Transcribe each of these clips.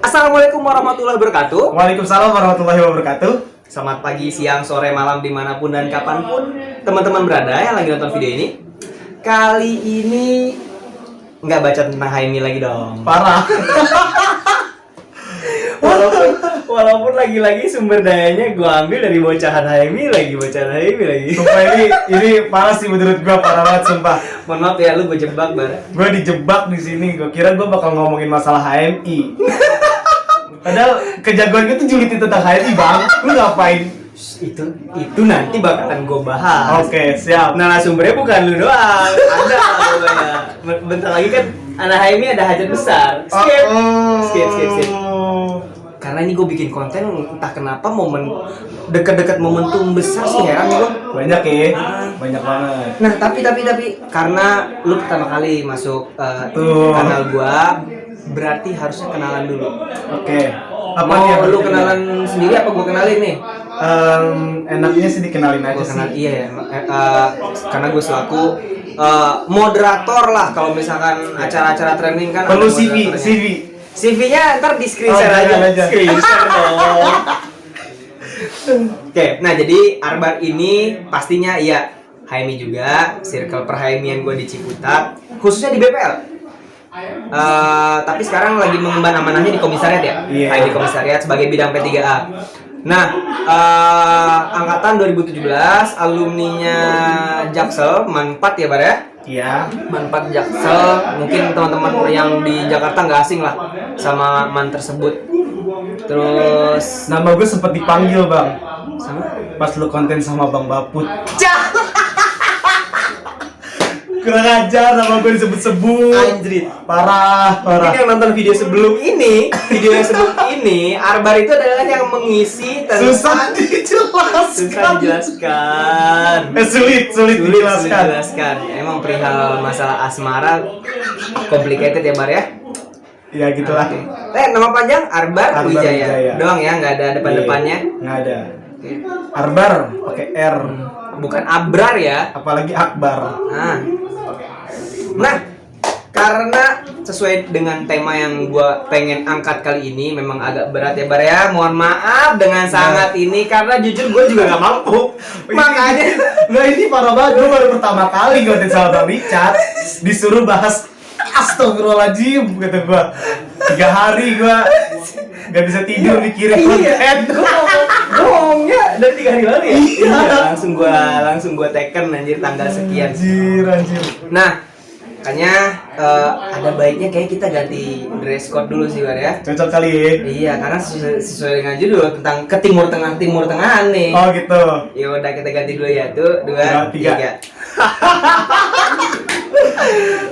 Assalamualaikum warahmatullahi wabarakatuh. Waalaikumsalam warahmatullahi wabarakatuh. Selamat pagi, siang, sore, malam, dimanapun dan kapanpun teman-teman berada yang lagi nonton video ini. Kali ini nggak baca tentang Haimi lagi dong. Parah. Walaupun lagi-lagi sumber dayanya gue ambil dari bocahan Haimi lagi. Sumpah ini parah sih menurut gua, parah banget sumpah. Mohon maaf ya, lu gue jebak bar. Gua dijebak di sini. Gua kira gua bakal ngomongin masalah HMI. Padahal kejagoan gue tuh julitin tentang HMI, Bang. Lu ngapain? Itu nanti bakalan gue bahas. Oke, siap. Nah, sumbernya bukan lu doang. Ada lah pokoknya. Bentar lagi kan anak Haimi ada hajat besar. Skip. Karena ini gue bikin konten entah kenapa momen deket-deket momentum besar sih, heran gue. Banyak ya. Banyak banget. Nah, tapi karena lu pertama kali masuk kanal gua, berarti harusnya kenalan dulu. Oke. Apa nih? Mau lu kenalan sendiri apa gua kenalin nih? Enaknya sih dikenalin aja sih. Iya ya. Karena gue selaku moderator lah kalau misalkan acara-acara trending kan. Perlu ada moderatornya. CV. CV-nya ntar di screen share aja. Screen share dong. Oke, nah jadi Arbar ini pastinya ya Haimi juga, circle perhaimian gue di Ciputat, khususnya di BPL. Tapi sekarang lagi mengemban amanahnya di komisariat ya, Iya. Di komisariat sebagai bidang P3A. Nah, angkatan 2017, alumninya Jaksel, Manpat ya Bar ya? Iya. Manpat Jaksel, mungkin teman-teman yang di Jakarta nggak asing lah sama man tersebut. Terus Nama gue sempat dipanggil, Bang. sama Pas lu konten sama Bang Baput. Cah! Kurang ajar, nama gue disebut-sebut. Anjrit. Parah. Mungkin yang nonton video yang sebelum ini, Arbar itu adalah yang mengisi tentang Susah dijelaskan. Sulit dijelaskan. Ya, emang perihal masalah asmara complicated ya Bar ya. Ya gitulah. Oke. Nama panjang Arbar Wijaya. Doang ya, nggak ada depan-depannya. Nggak ada. Oke. Arbar pakai R. Bukan Abrar ya. Apalagi Akbar. Nah, karena sesuai dengan tema yang gua pengen angkat kali ini memang agak berat ya Bar ya. Mohon maaf dengan sangat ini karena jujur gue juga nggak mampu. Makanya Nah ini parah banget. Gue baru pertama kali konten sama Bang Richard disuruh bahas astagfirullahaladzim kata gue. 3 hari gue nggak bisa tidur mikirin konten. bohongnya dari 3 hari lalu ya. Iya. Langsung gua teken anjir tanggal sekian. Anjir. Nah, makanya ada baiknya kayak kita ganti dress code dulu sih Bar ya. Cocok kali ya. Iya, karena sesuai dengan judul tentang ke timur tengahan nih. Oh gitu. Ya udah kita ganti dulu ya. Tuh, 2, 3.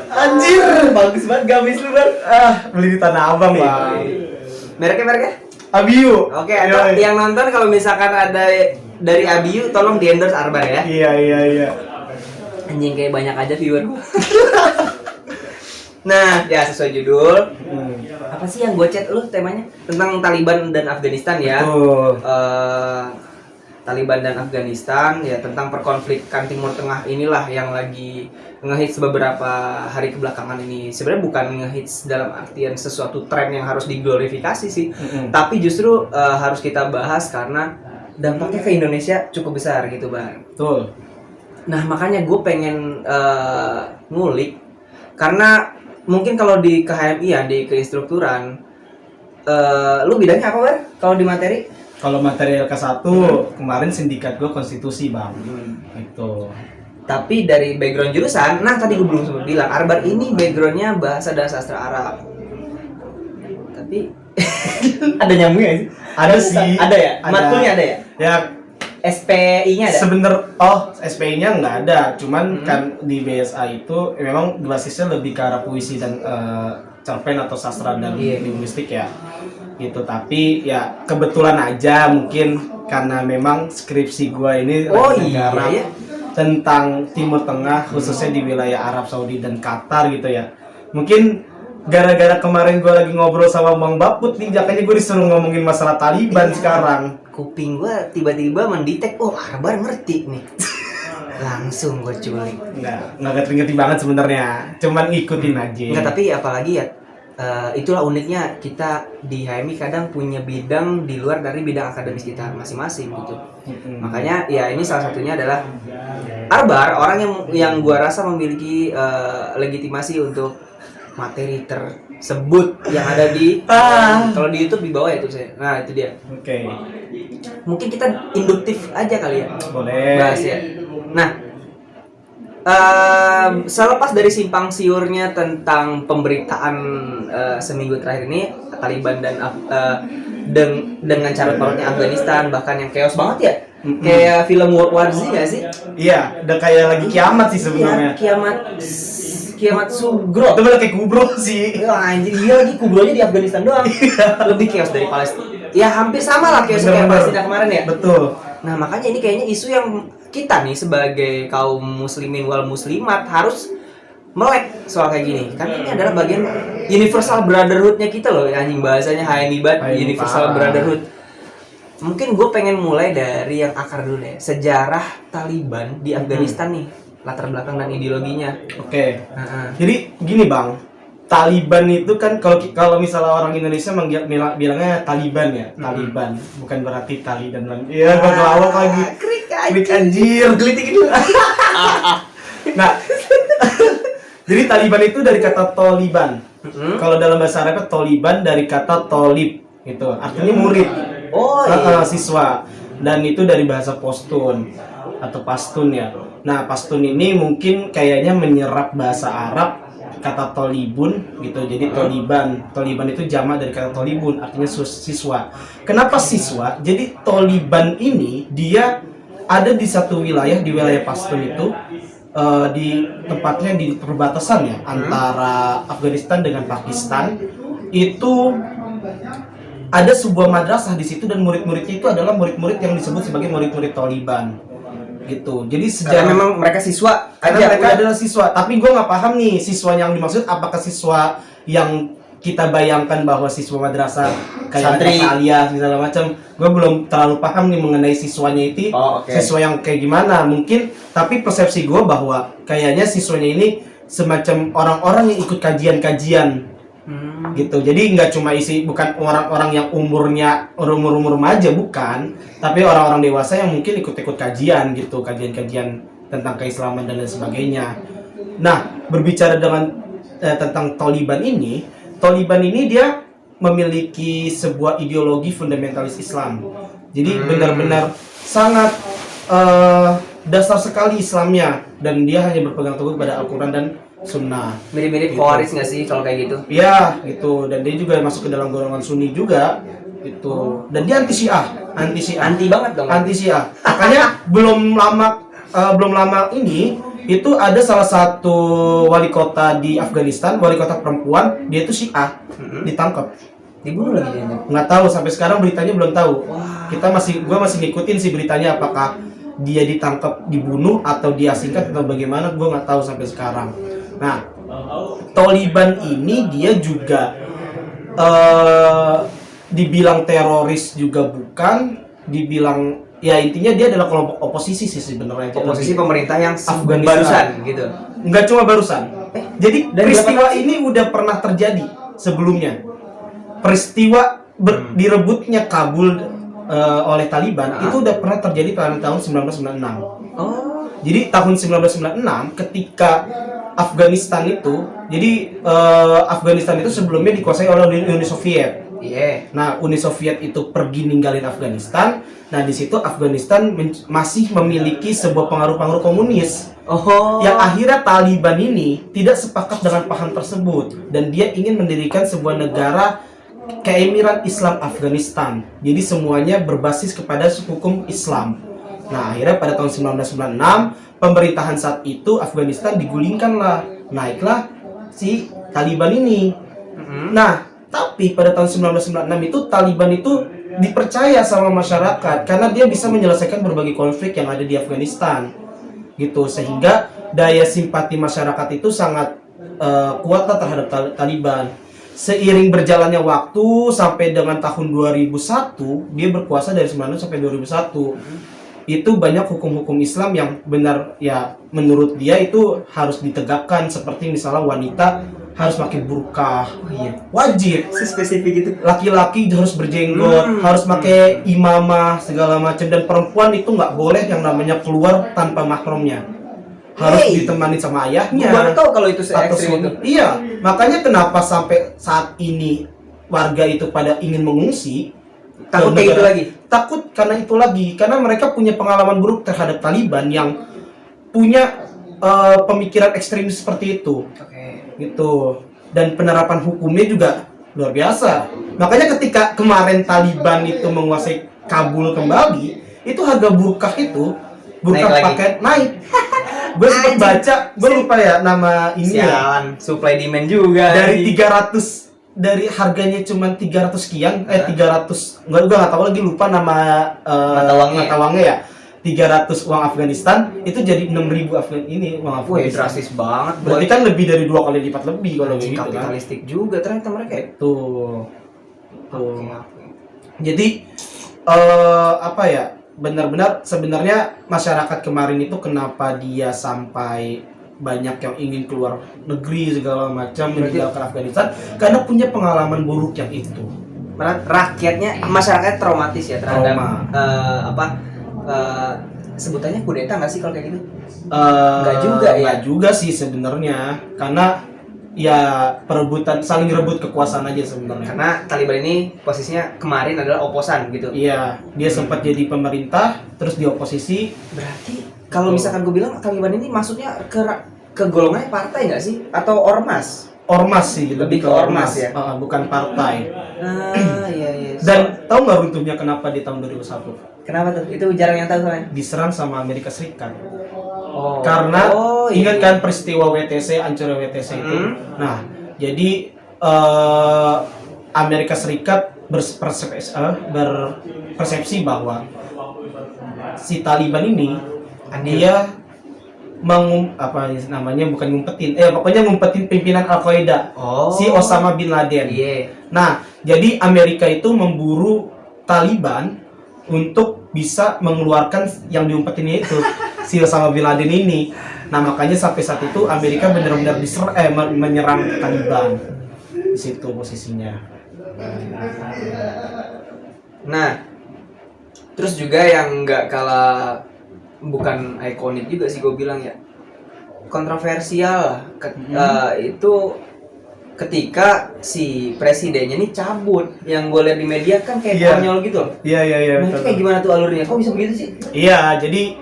Anjir. Bagus banget gamis lu, Bar. Beli di Tanah Abang, Bang. Mereknya? Abiu. Oke, atau yang nonton kalau misalkan ada dari Abiu tolong di endorse Arbar ya. Iya. Anjing kayak banyak aja viewer. Nah, ya sesuai judul. Apa sih yang gue chat lu temanya? Tentang Taliban dan Afghanistan ya. Taliban dan Afghanistan ya, tentang perkonflikan Timur Tengah inilah yang lagi ngehits beberapa hari kebelakangan ini. Sebenarnya bukan ngehits dalam artian sesuatu tren yang harus diglorifikasi sih, tapi justru harus kita bahas karena dampaknya ke Indonesia cukup besar gitu Bang. Betul. Nah makanya gue pengen ngulik karena mungkin kalau di KHMI ya, di keinstrukturan, lu bidangnya apa Bang? Kalau di materi? Kalau materi LK1 kemarin sindikat gue konstitusi, Bang. Itu. Tapi dari background jurusan, nah tadi gue belum sempat bilang, Arbar ini backgroundnya bahasa dan sastra Arab. Tapi ada nyambungnya sih? Ada sih. Ada ya? Ada. Matkulnya ada ya? Ya. SPI-nya ada? SPI-nya nggak ada. Cuman kan di BSA itu memang basisnya lebih ke arah puisi dan cerpen atau sastra dan linguistik ya. Gitu. Tapi ya kebetulan aja mungkin karena memang skripsi gua ini tentang Timur Tengah, khususnya di wilayah Arab Saudi dan Qatar gitu ya. Mungkin gara-gara kemarin gue lagi ngobrol sama Bang Baput nih, makanya gue disuruh ngomongin masalah Taliban sekarang. Kuping gue tiba-tiba mendetek, oh Arbar ngerti nih. Langsung gue culik. Nggak ngerti banget sebenarnya, cuman ngikutin aja. Nggak, tapi apalagi ya itulah uniknya kita di HMI kadang punya bidang di luar dari bidang akademis kita masing-masing gitu. Makanya ya ini salah satunya adalah Arbar, orang yang gua rasa memiliki legitimasi untuk materi tersebut yang ada di kalau di YouTube di bawah itu saya. Nah, itu dia. Oke. Mungkin kita induktif aja kali ya. Boleh. Bahas ya. Nah, selepas dari simpang siurnya tentang pemberitaan seminggu terakhir ini Taliban dan dengan carut marutnya Afghanistan, bahkan yang chaos banget ya, kayak film World War Z nggak sih? Iya, udah kayak lagi kiamat sih sebenarnya. Ya, kiamat Sugro. Itu malah kayak kubro sih. Anjir, iya lagi kubronya di Afghanistan doang. Lebih chaos dari Palestina. Ya hampir sama lah chaos kayak Palestina kemarin ya. Betul. Nah makanya ini kayaknya isu yang kita nih sebagai kaum muslimin wal muslimat harus melek soal kayak gini. Karena ini adalah bagian universal brotherhood-nya kita loh. Anjing bahasanya HMI universal brotherhood. Mungkin gue pengen mulai dari yang akar dulu deh. Sejarah Taliban di Afghanistan nih, latar belakang dan ideologinya. Oke. Jadi gini Bang, Taliban itu kan kalau misalnya orang Indonesia bilangnya Taliban ya, Taliban, bukan berarti tali dan lain. Iya, gua kelawak lagi. Krik anjir, gelitik itu. Nah, jadi Taliban itu dari kata Taliban. Kalau dalam bahasa Arab Taliban dari kata Tolib, gitu. Artinya murid. Siswa. Dan itu dari bahasa Pashtun atau Pashtun ya. Nah, Pashtun ini mungkin kayaknya menyerap bahasa Arab kata Tolibun gitu. Jadi Taliban itu jamak dari kata Tolibun, artinya siswa. Kenapa siswa? Jadi Taliban ini dia ada di satu wilayah, di wilayah Pashtun itu di tempatnya di perbatasan ya antara Afghanistan dengan Pakistan. Itu ada sebuah madrasah di situ dan murid-muridnya itu adalah murid-murid yang disebut sebagai murid-murid Taliban gitu. Jadi sejarah memang mereka siswa karena mereka adalah siswa, tapi gue nggak paham nih siswa yang dimaksud apakah siswa yang kita bayangkan bahwa siswa madrasah kayak madrasah aliyah segala macam. Gue belum terlalu paham nih mengenai siswanya itu siswa yang kayak gimana mungkin, tapi persepsi gue bahwa kayaknya siswanya ini semacam orang-orang yang ikut kajian-kajian gitu. Jadi nggak cuma bukan orang-orang yang umurnya umur remaja, bukan, tapi orang-orang dewasa yang mungkin ikut-ikut kajian gitu, kajian-kajian tentang keislaman dan lain sebagainya. Nah, berbicara tentang Taliban ini dia memiliki sebuah ideologi fundamentalis Islam. Jadi benar-benar sangat dasar sekali Islamnya, dan dia hanya berpegang teguh pada Al-Quran dan Sunnah. Mirip-mirip Khawarij nggak sih kalau kayak gitu? Iya, gitu. Dan dia juga masuk ke dalam golongan Sunni juga, gitu. Dan dia anti banget dong. Anti Syiah. Makanya belum lama ini itu ada salah satu wali kota di Afghanistan, wali kota perempuan, dia itu Syiah, ditangkap. Dibunuh lagi dia? Nggak tahu, sampai sekarang beritanya belum tahu. Gua masih ngikutin sih beritanya, apakah dia ditangkap, dibunuh, atau diasingkan atau bagaimana, gua nggak tahu sampai sekarang. Nah, Taliban ini dia juga dibilang teroris juga bukan, dibilang ya intinya dia adalah kelompok oposisi sih sebenarnya. Oposisi pemerintah yang Afghanistan barusan gitu. Enggak cuma barusan. Jadi peristiwa ini udah pernah terjadi sebelumnya. Peristiwa direbutnya Kabul oleh Taliban itu udah pernah terjadi pada tahun 1996. Jadi tahun 1996 ketika Afghanistan itu, Afghanistan itu sebelumnya dikuasai oleh Uni Soviet. Nah, Uni Soviet itu pergi ninggalin Afghanistan. Nah, di situ Afghanistan masih memiliki sebuah pengaruh-pengaruh komunis. Yang akhirnya Taliban ini tidak sepakat dengan paham tersebut dan dia ingin mendirikan sebuah negara keemiran Islam Afghanistan. Jadi semuanya berbasis kepada hukum Islam. Nah, akhirnya pada tahun 1996 pemerintahan saat itu Afghanistan naiklah si Taliban ini. Nah, tapi pada tahun 1996 itu Taliban itu dipercaya sama masyarakat karena dia bisa menyelesaikan berbagai konflik yang ada di Afghanistan, gitu, sehingga daya simpati masyarakat itu sangat kuatlah terhadap Taliban. Seiring berjalannya waktu sampai dengan tahun 2001, dia berkuasa dari 1996 sampai 2001. Itu banyak hukum-hukum Islam yang benar ya menurut dia itu harus ditegakkan, seperti misalnya wanita harus pakai burkah, Oh iya. wajib. Spesifik itu. Laki-laki harus berjenggot, harus pakai imamah segala macam, dan perempuan itu nggak boleh yang namanya keluar tanpa mahramnya. Harus Hey, ditemani sama ayahnya. Gue baru tahu kalau itu atau se-ekstrim itu. suami. Iya, makanya kenapa sampai saat ini warga itu pada ingin mengungsi. Takut ke kayak gitu negara- lagi. Takut karena itu lagi, karena mereka punya pengalaman buruk terhadap Taliban yang punya pemikiran ekstremis seperti itu. Oke. Gitu. Dan penerapan hukumnya juga luar biasa. Makanya ketika kemarin Taliban itu menguasai Kabul kembali, itu harga burkah itu, burkah Naik lagi. paket naik. Gue sempat Anjing. baca, gue lupa ya nama ini ya. Sialan, supply demand juga. Dari anjing. 300, dari harganya cuma 300 sekian, 300, gue nggak tahu lagi, lupa nama Mata uangnya ya. 300 uang Afghanistan itu jadi 6.000 ini uang Wih, Afghanistan. drastis banget. Berarti kan lebih dari 2 kali lipat lebih kalau Anjing, gitu kan. kapitalistik juga ternyata mereka ya. Tuh. Oke, oke. Jadi apa ya? Benar-benar sebenarnya masyarakat kemarin itu kenapa dia sampai banyak yang ingin keluar negeri segala macam meninggalkan Afghanistan karena punya pengalaman buruk yang itu. Rakyatnya, masyarakat traumatis ya terhadap Trauma. sebutannya kudeta nggak sih kalau kayak gitu? Nggak juga ya? Nggak juga sih sebenarnya, karena ya perebutan, saling rebut kekuasaan aja sebenarnya. Karena Taliban ini posisinya kemarin adalah oposan gitu. Iya, dia sempat jadi pemerintah, terus di oposisi. Berarti kalau misalkan gue bilang Taliban ini maksudnya ke golongannya partai nggak sih? Atau ormas? Ormas sih, Lebih ke ormas ya? Bukan partai. Iya iya. Dan tahu nggak runtuhnya kenapa di tahun 2001? Kenapa tuh? Itu jarang yang tahu soalnya. Diserang sama Amerika Serikat. Oh. Karena iya. ingat kan peristiwa WTC, hancurnya WTC itu. Nah, jadi Amerika Serikat berpersepsi bahwa si Taliban ini dia bukan ngumpetin, pokoknya ngumpetin pimpinan Al-Qaeda, Oh. si Osama bin Laden. Iya. Nah, jadi Amerika itu memburu Taliban untuk bisa mengeluarkan yang diumpetinnya itu si Osama bin Laden ini. Nah, makanya sampai saat itu Amerika benar-benar menyerang Taliban. Di situ posisinya. Nah, terus juga yang nggak kalah, bukan ikonik juga sih gue bilang ya, kontroversial itu ketika si presidennya ini cabut. Yang gue lihat di media kan kayak Iya. konyol gitu loh. Iya. Nah, itu kayak gimana tuh alurnya? Kok bisa begitu sih? Iya, jadi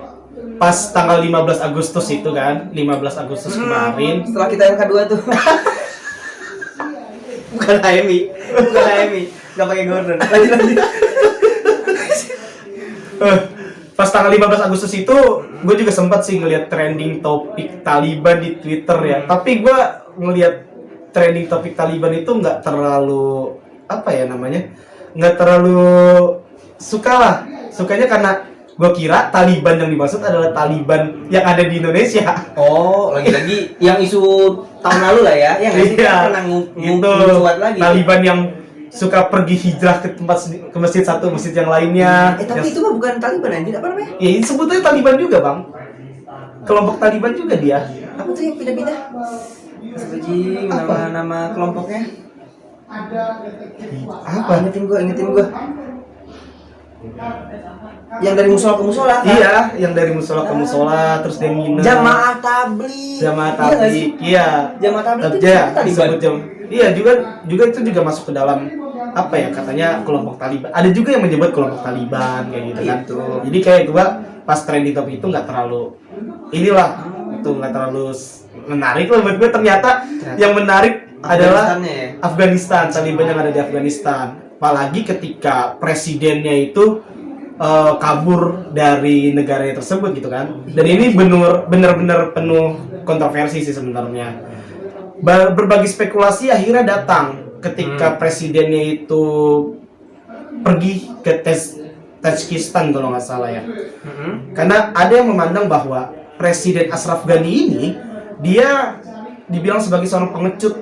pas tanggal 15 Agustus itu kan, 15 Agustus kemarin. Setelah kita yang kedua tuh. Bukan HMI, nggak pakai Gordon. Lanjut. Pas tanggal 15 Agustus itu gue juga sempat sih ngelihat trending topik Taliban di Twitter ya. Tapi gue ngelihat trending topik Taliban itu nggak terlalu nggak terlalu suka lah. Sukanya karena gue kira Taliban yang dimaksud adalah Taliban yang ada di Indonesia. Oh, lagi-lagi yang isu tahun lalu lah ya, yang nggak sih? Iya, Pernah gitu. mencuat lagi. Taliban yang suka pergi hijrah ke masjid satu, masjid yang lainnya. Tapi itu mah bukan Taliban anjir, apa namanya? Ya, ini sebutnya Taliban juga, Bang. Kelompok Taliban juga dia. Apa tuh yang pindah-pindah? Sebiji nama kelompoknya. Apa? Ingetin gua. Yang dari musola ke musola kan? Iya, yang dari musola ke musola, terus dia nginep. Jamaah tabligh. Jamaah Iya nggak sih? tabligh. Iya. Jamaah tabligh itu Ya, Taliban. disebut iya, juga itu juga masuk ke dalam apa ya, katanya kelompok Taliban. Ada juga yang menyebut kelompok Taliban kayak gitu kan. Gitu. Jadi kayak gua pas trending topik itu nggak terlalu nggak terlalu menarik loh buat gue. Ternyata yang menarik adalah Afganistannya ya? Afghanistan, Taliban yang ada di Afghanistan. Apalagi ketika presidennya itu kabur dari negara tersebut gitu kan. Dan ini benar-benar penuh kontroversi sih sebenarnya. Berbagai spekulasi akhirnya datang ketika presidennya itu pergi ke Tajikistan kalau nggak salah ya. Karena ada yang memandang bahwa Presiden Ashraf Ghani ini dia dibilang sebagai seorang pengecut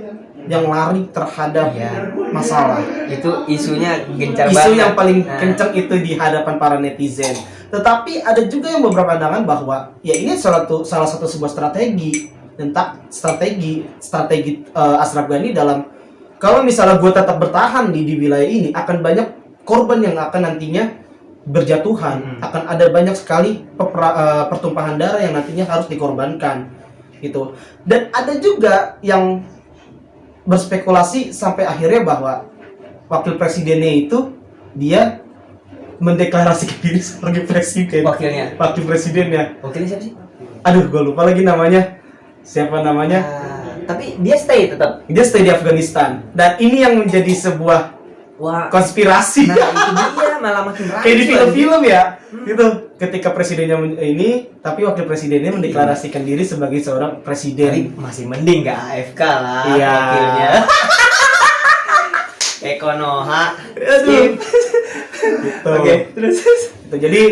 yang lari terhadap masalah. Itu isunya gencar banget. Isu yang paling kencang itu di hadapan para netizen. Tetapi ada juga yang beberapa pandangan bahwa ya ini salah satu sebuah strategi tentang strategi Ashraf Ghani dalam kalau misalnya gue tetap bertahan di wilayah ini akan banyak korban yang akan nantinya berjatuhan, akan ada banyak sekali pertumpahan darah yang nantinya harus dikorbankan gitu. Dan ada juga yang berspekulasi sampai akhirnya bahwa wakil presidennya itu dia mendeklarasikan diri sebagai presiden. Wakil presidennya. Wakilnya siapa sih? Aduh, gue lupa lagi namanya. Siapa namanya? Tapi dia stay tetap. Dia stay di Afghanistan. Dan ini yang menjadi sebuah konspirasi. Nah, itu dia malah makin ramai. Kayak di film-film ya. Gitu. Ketika presidennya ini, tapi wakil presidennya mendeklarasikan diri sebagai seorang presiden. Tapi masih mending gak AFK lah wakilnya. Ekonoha. Aduh. Gitu. Oke, terus. Gitu. Jadi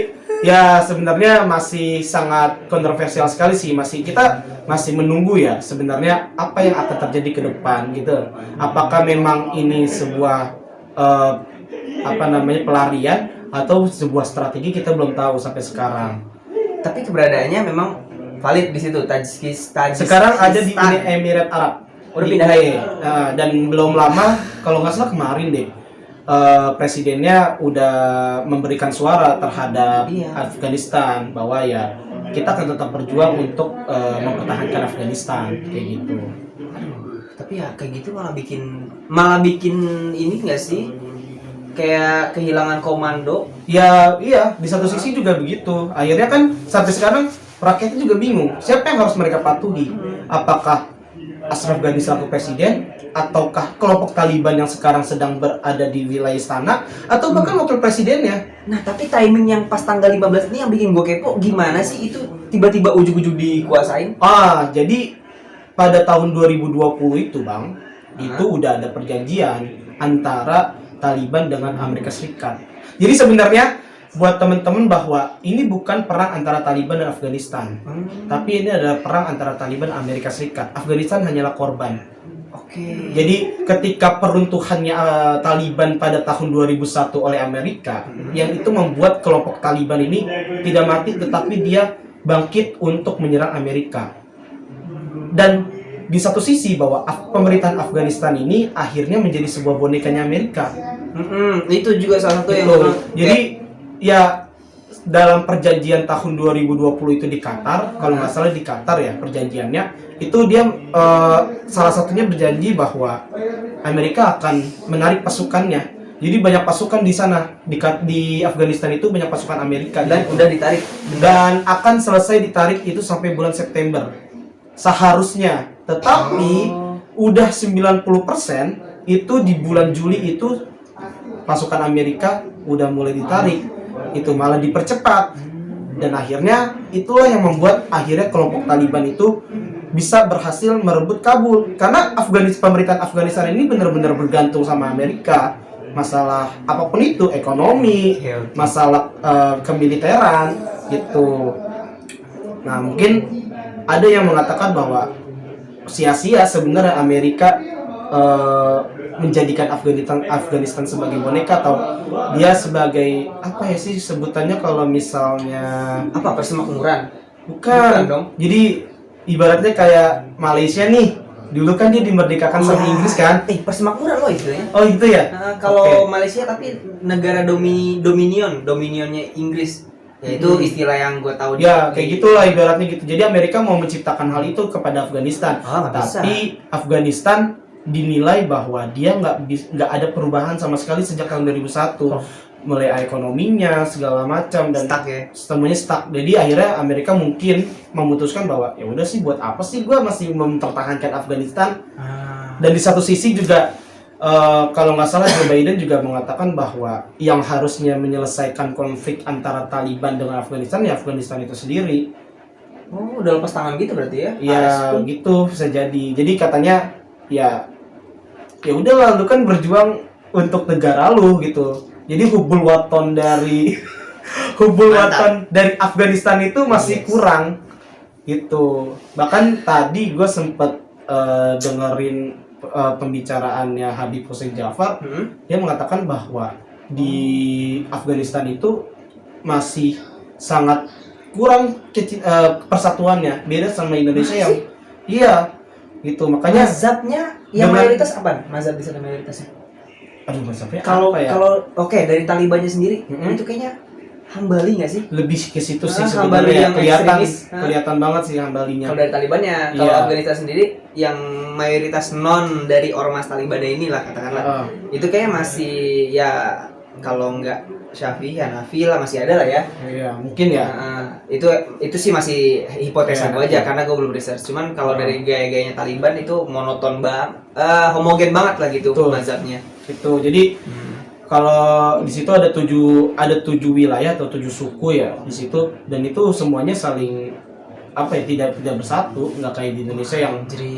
ya sebenarnya masih sangat kontroversial sekali sih, kita masih menunggu ya sebenarnya apa yang akan terjadi ke depan gitu. Apakah memang ini sebuah pelarian atau sebuah strategi, kita belum tahu sampai sekarang. Tapi keberadaannya memang valid di situ. Tajikistan sekarang ada di Emirat Arab. Udah pindah lagi. Dan belum lama, kalau nggak salah kemarin deh. Presidennya udah memberikan suara terhadap Afghanistan bahwa ya kita akan tetap berjuang untuk mempertahankan Afghanistan kayak gitu. Tapi ya kayak gitu malah bikin ini enggak sih? Kayak kehilangan komando. Ya iya, di satu sisi juga begitu. Akhirnya kan sampai sekarang rakyatnya juga bingung. Siapa yang harus mereka patuhi? Apakah Ashraf Ghani selaku presiden, ataukah kelompok Taliban yang sekarang sedang berada di wilayah istana, atau bahkan wakil presidennya? Nah, tapi timing yang pas tanggal 15 ini yang bikin gue kepo, gimana sih itu tiba-tiba ujug-ujug dikuasain? Jadi pada tahun 2020 itu Bang, itu udah ada perjanjian antara Taliban dengan Amerika Serikat. Jadi sebenarnya buat teman-teman bahwa ini bukan perang antara Taliban dan Afghanistan, tapi ini adalah perang antara Taliban dan Amerika Serikat. Afghanistan hanyalah korban. Oke. Jadi ketika peruntuhannya Taliban pada tahun 2001 oleh Amerika, yang itu membuat kelompok Taliban ini tidak mati, tetapi dia bangkit untuk menyerang Amerika. Dan di satu sisi bahwa pemerintahan Afghanistan ini akhirnya menjadi sebuah bonekanya Amerika. Itu juga salah satu yang jadi ya dalam perjanjian tahun 2020 itu di Qatar, kalau nggak salah di Qatar ya perjanjiannya, itu dia salah satunya berjanji bahwa Amerika akan menarik pasukannya. Jadi banyak pasukan di sana, di Afghanistan itu banyak pasukan Amerika dan udah ditarik dan akan selesai ditarik itu sampai bulan September seharusnya. Tetapi udah 90% itu di bulan Juli itu pasukan Amerika udah mulai ditarik. Itu malah dipercepat, dan akhirnya itulah yang membuat akhirnya kelompok Taliban itu bisa berhasil merebut Kabul, karena pemerintahan Afghanistan ini benar-benar bergantung sama Amerika, masalah apapun itu, ekonomi, masalah kemiliteran gitu. Nah, mungkin ada yang mengatakan bahwa sia-sia sebenarnya Amerika menjadikan Afghanistan sebagai boneka, atau dia sebagai apa ya sih sebutannya kalau misalnya persemakmuran? Bukan dong. Jadi ibaratnya kayak Malaysia nih, dulu kan dia dimerdekakan sama Inggris kan? Persemakmuran loh istilahnya. Oh itu ya? Kalau Malaysia tapi negara dominionnya Inggris. Ya itu istilah yang gue tahu. Ya kayak gitulah ibaratnya gitu. Jadi Amerika mau menciptakan hal itu kepada Afghanistan, tapi Afghanistan dinilai bahwa dia nggak ada perubahan sama sekali sejak tahun 2001, mulai ekonominya segala macam dan semuanya stuck. Jadi akhirnya Amerika mungkin memutuskan bahwa ya udah sih, buat apa sih gue masih mempertahankan Afghanistan. Dan di satu sisi juga kalau nggak salah Joe Biden juga mengatakan bahwa yang harusnya menyelesaikan konflik antara Taliban dengan Afghanistan ya Afghanistan itu sendiri. Udah lepas tangan gitu berarti ya? Ya gitu bisa jadi. Jadi katanya ya udahlah, lu kan berjuang untuk negara lu gitu. Jadi hubul waton dari Afghanistan itu masih kurang gitu. Bahkan tadi gue sempet dengerin pembicaraannya Habib Hussein Jafar. Dia mengatakan bahwa di Afghanistan itu masih sangat kurang persatuannya, beda sama Indonesia yang Iya, gitu. Makanya Mazhabnya yang dengan- mayoritas apa? Mazhab di sana mayoritasnya. aduh maksudnya Kalau apa ya? kalau oke dari Talibannya sendiri Mm-mm. itu kayaknya Hambali nggak sih? Lebih ke situ sih Hambali sebenarnya yang kelihatan ekstremis. kelihatan banget sih Hambalinya. Kalau dari Talibannya, kalau Iya. Afghanistan sendiri yang mayoritas non dari ormas Taliban inilah katakanlah. Itu kayaknya masih ya kalau nggak Syafi'i, Hanafi lah masih ada lah ya. Iya, mungkin ya. Itu sih masih hipotesa Iya, gue aja iya. karena gue belum research. Cuman kalau dari gaya-gayanya Taliban itu monoton homogen banget lah gitu Betul. mazhabnya. Itu. Jadi kalau di situ ada tujuh wilayah atau 7 suku ya di situ, dan itu semuanya saling apa ya, tidak bersatu, nggak kayak di Indonesia Jadi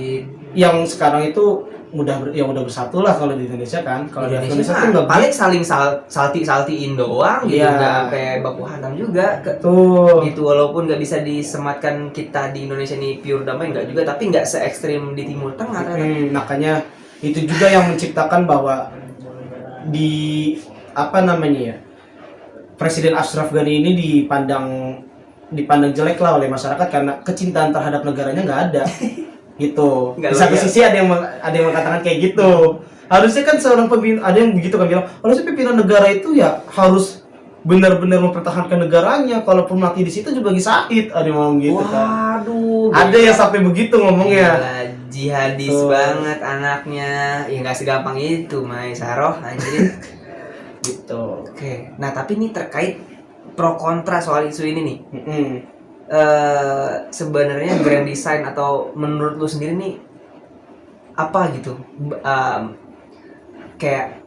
yang sekarang itu udah bersatu lah. Kalau di Indonesia kan, kalau di Indonesia tuh nggak paling saling saltiin doang gitu, Iya. nggak sampai baku hantam juga tuh. gitu, walaupun nggak bisa disematkan kita di Indonesia ini pure damai nggak juga, tapi nggak se ekstrim di Timur Tengah kan. Makanya itu juga yang menciptakan bahwa di apa namanya ya, Presiden Ashraf Ghani ini dipandang jelek lah oleh masyarakat karena kecintaan terhadap negaranya nggak ada gitu. Nggak Di satu loyal. sisi ada yang mengatakan kayak gitu. Harusnya kan seorang pemimpin, ada yang begitu kan bilang, harusnya pimpinan negara itu ya harus benar-benar mempertahankan negaranya, kalaupun mati di situ juga lagi syahid, ada yang ngomong gitu kan. Waduh, Ada yang sampai begitu ngomongnya. gila, jihadis Tuh. banget anaknya. Ya nggak segampang itu, Mai Saroh anjir. Gitu. Oke, nah tapi ini terkait pro kontra soal isu ini nih. Mm-mm. Sebenarnya grand design atau menurut lu sendiri nih apa gitu? Kayak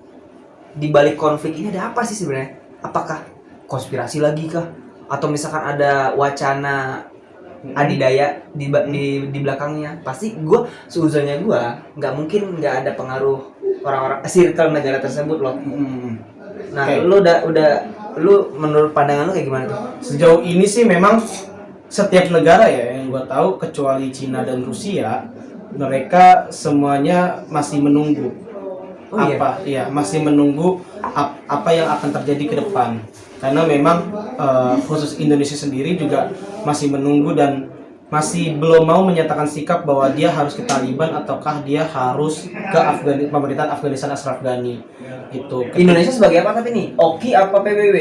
di balik konflik ini ada apa sih sebenarnya? Apakah konspirasi lagi kah? Atau misalkan ada wacana adidaya di belakangnya? Pasti seuzonnya gue nggak mungkin nggak ada pengaruh orang-orang circle negara tersebut loh. Nah, Oke. lu menurut pandangan lu kayak gimana tuh? Sejauh ini sih memang setiap negara ya yang gua tahu kecuali Cina dan Rusia, mereka semuanya masih menunggu. Oh, iya? Iya, masih menunggu apa yang akan terjadi ke depan. Karena memang khusus Indonesia sendiri juga masih menunggu dan masih belum mau menyatakan sikap bahwa dia harus ke Taliban ataukah dia harus ke pemerintahan Afghanistan Ashraf Ghani gitu. Indonesia sebagai apa tapi nih? OKI apa PBB?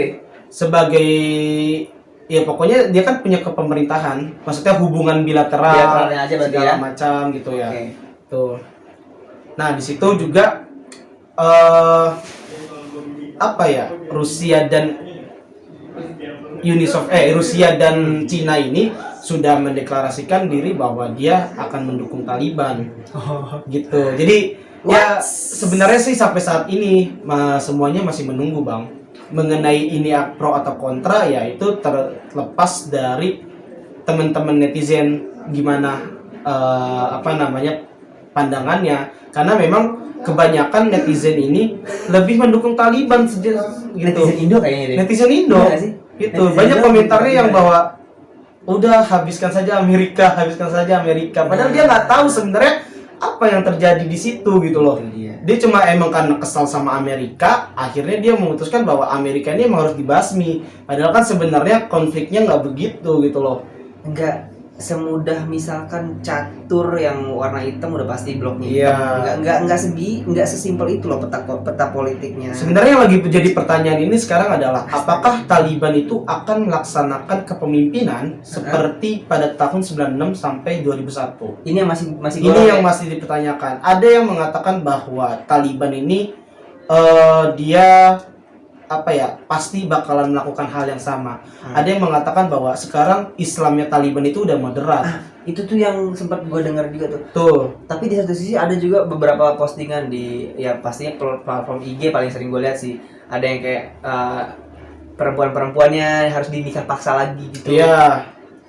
Sebagai ya pokoknya dia kan punya kepemerintahan, maksudnya hubungan bilateral Bilateralnya aja berarti segala ya? macam gitu ya. Oke. Tuh. Nah, di situ juga apa ya, Rusia dan Cina ini sudah mendeklarasikan diri bahwa dia akan mendukung Taliban. Gitu. Jadi ya sebenarnya sih sampai saat ini semuanya masih menunggu, Bang. Mengenai ini pro atau kontra ya itu terlepas dari teman-teman netizen gimana pandangannya, karena memang kebanyakan netizen ini lebih mendukung Taliban gitu. Netizen Indo kayaknya deh. Netizen Indo Iya nggak sih? gitu. Netizen Banyak Indo komentarnya gitu, yang gimana? bahwa udah habiskan saja Amerika, padahal dia nggak tahu sebenarnya apa yang terjadi di situ gitu loh. Itu dia. Dia cuma emang karena kesal sama Amerika, akhirnya dia memutuskan bahwa Amerika ini emang harus dibasmi. Padahal kan sebenarnya konfliknya nggak begitu gitu loh. Enggak semudah misalkan catur yang warna hitam udah pasti bloknya Iya. hitam. Enggak sesimpel itu loh peta politiknya. Sebenarnya yang lagi menjadi pertanyaan ini sekarang adalah apakah Taliban itu akan melaksanakan kepemimpinan seperti pada tahun 96 sampai 2001? Ini yang masih Ini goreng yang ya? masih dipertanyakan. Ada yang mengatakan bahwa Taliban ini dia pasti bakalan melakukan hal yang sama. Ada yang mengatakan bahwa sekarang Islamnya Taliban itu udah moderat. Itu tuh yang sempat gue dengar juga tuh. Tuh. Tapi di satu sisi ada juga beberapa postingan di ya pastinya platform IG paling sering gue lihat sih. Ada yang kayak perempuan-perempuannya harus dinikah paksa lagi gitu. Iya.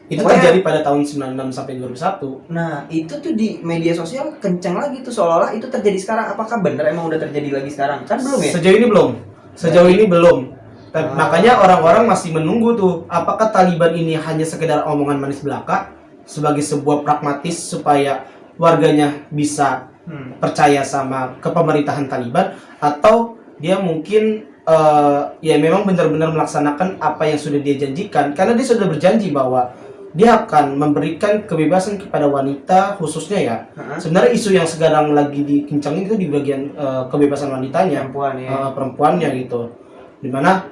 Itu Pokoknya- terjadi pada tahun 96 sampai 2001. Nah, itu tuh di media sosial kenceng lagi tuh seolah-olah itu terjadi sekarang. Apakah benar emang udah terjadi lagi sekarang? Kan belum ya? Sejauh ini belum. Makanya orang-orang masih menunggu tuh, apakah Taliban ini hanya sekedar omongan manis belaka sebagai sebuah pragmatis supaya warganya bisa percaya sama kepemerintahan Taliban, atau dia mungkin ya memang benar-benar melaksanakan apa yang sudah dia janjikan, karena dia sudah berjanji bahwa dia akan memberikan kebebasan kepada wanita khususnya ya. Sebenarnya isu yang sekarang lagi dikencangin itu di bagian kebebasan wanitanya, perempuannya gitu. Dimana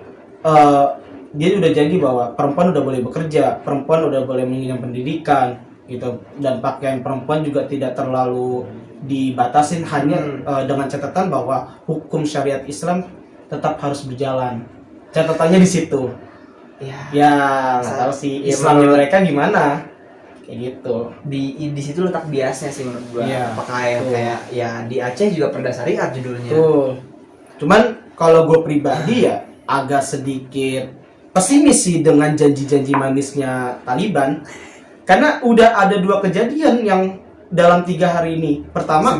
dia udah janji bahwa perempuan udah boleh bekerja, perempuan udah boleh mengenyam pendidikan gitu, dan pakaian perempuan juga tidak terlalu dibatasin, hanya dengan catatan bahwa hukum syariat Islam tetap harus berjalan. Catatannya di situ. Ya nggak tahu sih Islamnya mereka gimana, kayak gitu. Di situ letak biasnya sih menurut gua. Apakah yang kayak ya di Aceh juga Perda Syariat judulnya. Cuman kalau gue pribadi ya agak sedikit pesimis sih dengan janji-janji manisnya Taliban, karena udah ada 2 kejadian yang dalam 3 hari ini. Pertama,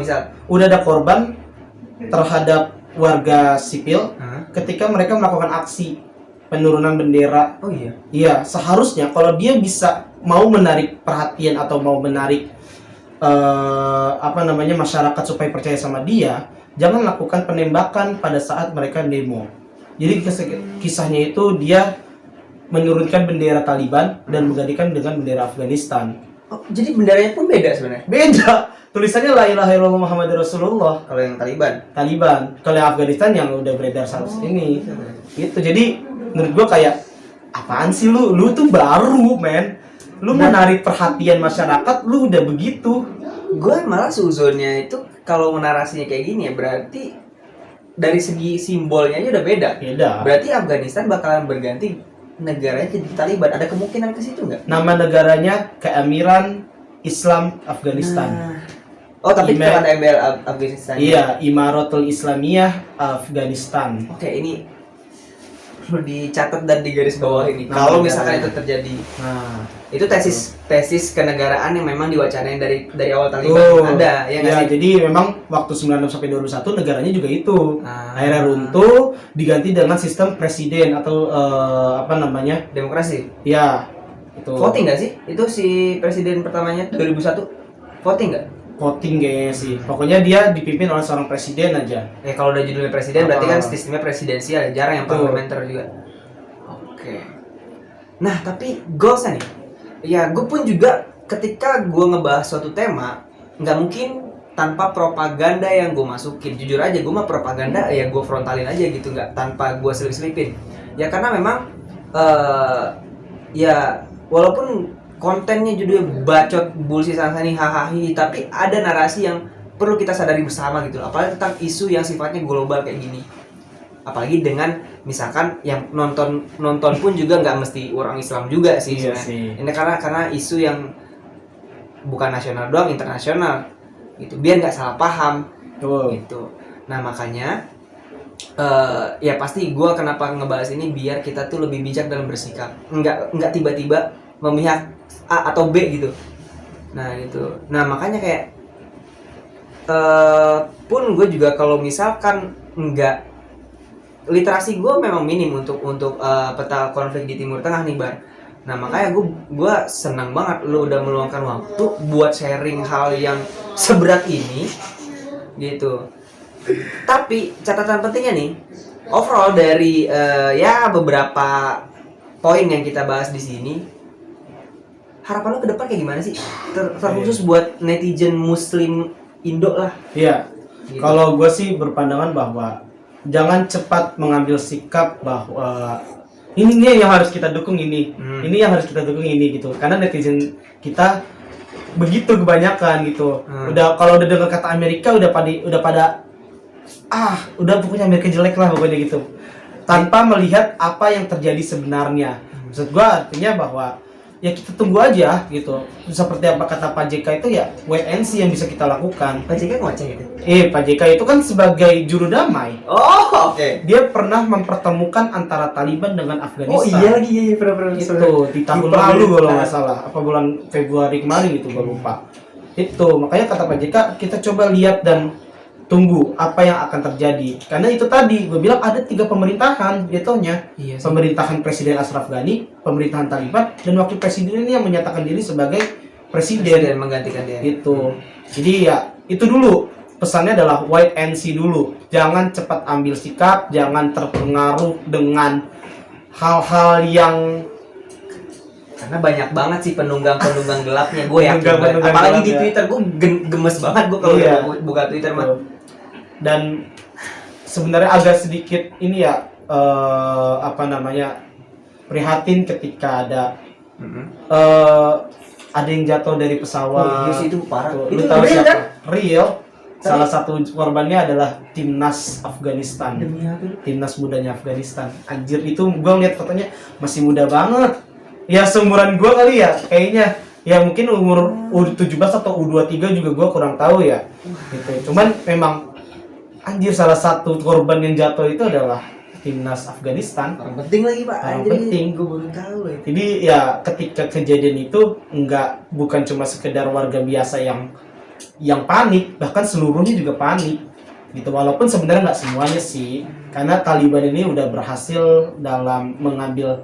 udah ada korban terhadap warga sipil ketika mereka melakukan aksi penurunan bendera. Oh iya. Iya, seharusnya kalau dia bisa mau menarik perhatian atau mau menarik masyarakat supaya percaya sama dia, jangan lakukan penembakan pada saat mereka demo. Jadi kisahnya itu dia menurunkan bendera Taliban dan menggantikan dengan bendera Afghanistan. Oh, jadi benderanya pun beda sebenarnya? Beda. Tulisannya La ilaha illallah Muhammadur Rasulullah. Kalau yang Taliban. Kalau yang Afghanistan yang udah beredar saat ini. Gitu. Jadi menurut gua kayak apaan sih lu tuh baru, men. Lu menarik perhatian masyarakat, lu udah begitu. Gua malah suzonnya itu kalau narasinya kayak gini ya berarti dari segi simbolnya aja udah beda. Berarti Afghanistan bakalan berganti negaranya jadi Taliban. Ada kemungkinan ke situ nggak? Nama negaranya Keamiran Islam Afghanistan. Oh, tapi bukan embel Afghanistan. Iya, Imaratul Islamiyah Afghanistan. Oke, ini perlu dicatat dan digaris bawah ini. Kalau misalkan itu terjadi. Itu tesis kenegaraan yang memang diwacanain dari awal Taliban ada ya jadi memang waktu 96 sampai 2001 negaranya juga itu akhirnya runtuh, diganti dengan sistem presiden atau demokrasi. Ya itu voting nggak sih itu si presiden pertamanya 2001 voting nggak? Voting kayaknya sih, pokoknya dia dipimpin oleh seorang presiden aja. Kalau udah judulnya presiden berarti kan sistemnya presidensial, jarang yang parlementer juga. Oke. Nah tapi goalsnya nih, ya gue pun juga ketika gue ngebahas suatu tema nggak mungkin tanpa propaganda yang gue masukin. Jujur aja gue mah propaganda ya gue frontalin aja gitu, nggak tanpa gue selip-selipin ya, karena memang ya walaupun kontennya judulnya bacot bullshit sana sini hahaha, tapi ada narasi yang perlu kita sadari bersama gitu, apalagi tentang isu yang sifatnya global kayak gini. Apalagi dengan misalkan yang nonton pun juga nggak mesti orang Islam juga sih. Ini karena isu yang bukan nasional doang, internasional gitu, biar nggak salah paham gitu. Nah makanya ya pasti gue kenapa ngebahas ini biar kita tuh lebih bijak dalam bersikap, nggak tiba-tiba memihak A atau B gitu. Nah gitu. Nah makanya kayak pun gue juga kalau misalkan nggak, literasi gue memang minim untuk peta konflik di Timur Tengah nih Bar. Nah makanya gue senang banget lo udah meluangkan waktu buat sharing hal yang seberat ini gitu. Tapi catatan pentingnya nih, overall dari ya beberapa poin yang kita bahas di sini, harapan lo ke depan kayak gimana sih? Terkhusus buat netizen Muslim Indo lah. Iya. Gitu. Kalau gue sih berpandangan bahwa jangan cepat mengambil sikap bahwa ini yang harus kita dukung ini yang harus kita dukung ini gitu. Karena netizen kita begitu kebanyakan gitu. Kalau udah dengar kata Amerika udah pada udah pokoknya Amerika jelek lah pokoknya gitu. Tanpa melihat apa yang terjadi sebenarnya. Maksud gue artinya bahwa ya kita tunggu aja gitu. Seperti apa kata Pak JK itu ya wait and see yang bisa kita lakukan. Pak JK ngoceh gitu? Pak JK itu kan sebagai juru damai. Oh oke. Dia pernah mempertemukan antara Taliban dengan Afghanistan. Oh iya lagi, iya pernah. Itu di tahun lalu kalau nggak salah, apa bulan Februari kemarin itu gue lupa. Itu makanya kata Pak JK kita coba lihat dan tunggu apa yang akan terjadi. Karena itu tadi gue bilang ada 3 pemerintahan jatuhnya. Iya, pemerintahan Presiden Ashraf Ghani, pemerintahan Taliban, dan wakil presiden ini yang menyatakan diri sebagai presiden menggantikan dia. Itu. Jadi ya itu dulu. Pesannya adalah wait and see dulu. Jangan cepat ambil sikap, jangan terpengaruh dengan hal-hal yang Karena banyak banget sih penunggang gelapnya, gue yakin banget. Penunggang Apalagi di gelap, ya. Twitter, gue gemes banget gue kalau Iya. buka Twitter mah. Dan sebenarnya agak sedikit ini ya prihatin ketika ada ada yang jatuh dari pesawat. Oh, iya sih, itu parah. Tuh, Itu lu tahu real, siapa? kan? Real. Salah satu korbannya adalah timnas Afghanistan. Demi apa? Timnas mudanya Afghanistan. Anjir, itu gua ngeliat fotonya masih muda banget. Ya seumuran gua kali ya, kayaknya. Ya mungkin umur U17 atau U23 juga gua kurang tahu ya. Gitu. Cuman memang anjir, salah satu korban yang jatuh itu adalah timnas Afghanistan. Orang penting lagi Pak. Orang Anjir, penting. Gue baru tahu loh. Jadi ya ketika kejadian itu bukan cuma sekedar warga biasa yang panik, bahkan seluruhnya juga panik gitu. Walaupun sebenarnya nggak semuanya sih, karena Taliban ini udah berhasil dalam mengambil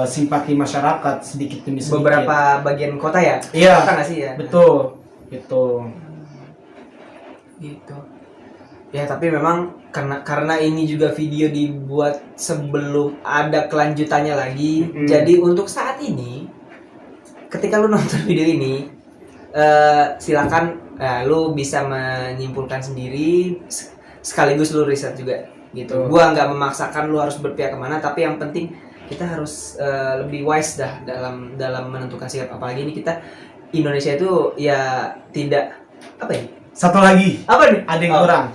simpati masyarakat sedikit demi sedikit. Beberapa bagian kota ya? Iya. Kota nggak sih ya? Betul, gitu. Gitu. Ya tapi memang karena ini juga video dibuat sebelum ada kelanjutannya lagi. Jadi untuk saat ini, ketika lu nonton video ini, silakan lu bisa menyimpulkan sendiri, sekaligus lu riset juga gitu. Gua nggak memaksakan lu harus berpihak kemana, tapi yang penting kita harus lebih wise dah dalam menentukan sikap. Apalagi ini kita Indonesia itu ya tidak apa ya? Satu lagi, Apa nih? ada yang kurang.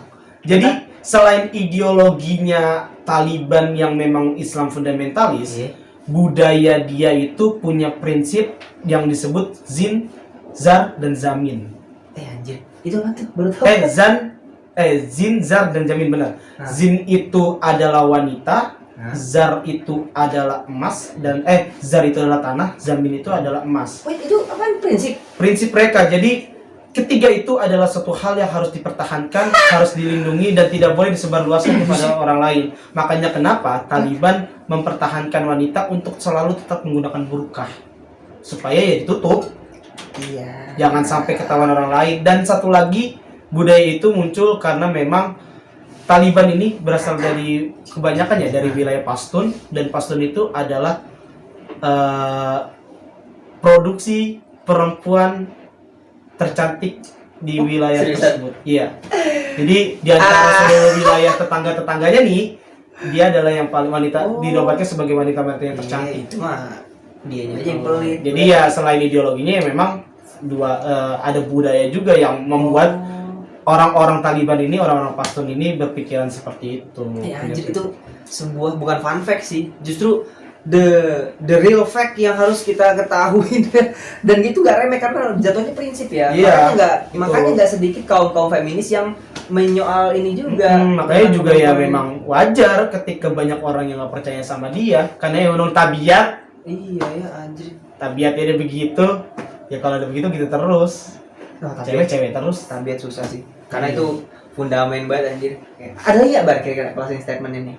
Jadi selain ideologinya Taliban yang memang Islam fundamentalis, budaya dia itu punya prinsip yang disebut zin, zar, dan zamin. Anjir, itu apa tuh? Baru tahu. Zin, zar, dan zamin, benar. Zin itu adalah wanita, zar itu adalah emas, dan zar itu adalah tanah, zamin itu adalah emas. Wait, itu apa prinsip? Prinsip mereka. Jadi ketiga itu adalah suatu hal yang harus dipertahankan, harus dilindungi, dan tidak boleh disebarluaskan kepada orang lain. Makanya kenapa Taliban mempertahankan wanita untuk selalu tetap menggunakan burqah, supaya ya ditutup, Iya. jangan sampai ketahuan orang lain. Dan satu lagi, budaya itu muncul karena memang Taliban ini berasal dari kebanyakan ya dari wilayah Pashtun, dan Pashtun itu adalah produksi perempuan tercantik di wilayah tersebut. Iya. Jadi di antara seluruh wilayah tetangga-tetangganya nih, dia adalah yang paling dinobatkan sebagai wanita-wanita yang tercantik. Itu mah dianya aja yang pelit. Jadi ya selain ideologinya ya memang ada budaya juga yang membuat orang-orang Taliban ini, orang-orang Pashtun ini berpikiran seperti itu. Ya anjir, itu sebuah bukan fun fact sih. Justru the real fact yang harus kita ketahui. Dan gitu gak remeh karena jatuhnya prinsip ya. Iya, Makanya nggak sedikit kaum feminis yang menyoal ini juga. Makanya juga ya memang wajar ketika banyak orang yang nggak percaya sama dia, karena ya menurut tabiat. Iya ya anjir. Tabiatnya dia begitu. Ya kalau ada begitu gitu terus. Cewek terus. Tabiat susah sih. Karena itu fundamen banget anjir. Ada lagi ya Bar kira-kira closing statement ini?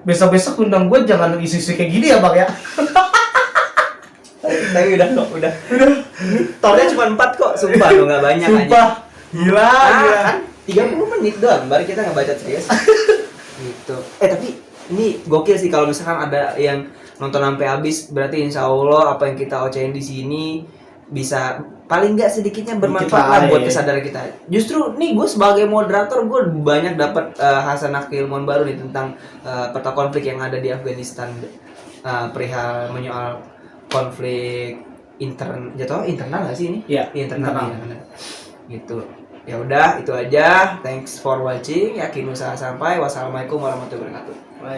Besok-besok undang gue jangan isu-isu kayak gini ya Bang ya. Tapi udah. Tornya cuma 4 kok, sumpah lo nggak banyak Sumpah. aja. Gila. Kan 30 menit doang, baru kita ngebaca serius. Gitu. Tapi ini gokil sih kalau misalkan ada yang nonton sampai habis, berarti insya Allah apa yang kita ocehin di sini bisa paling nggak sedikitnya bermanfaat lah buat kesadaran kita. Justru nih gue sebagai moderator gue banyak dapat hasanah keilmuan baru nih tentang peta konflik yang ada di Afghanistan, perihal menyoal konflik internal nggak sih ini? Iya, internal. Gitu. Ya udah itu aja. Thanks for watching. Yakin usaha sampai. Wassalamualaikum warahmatullahi wabarakatuh. Bye.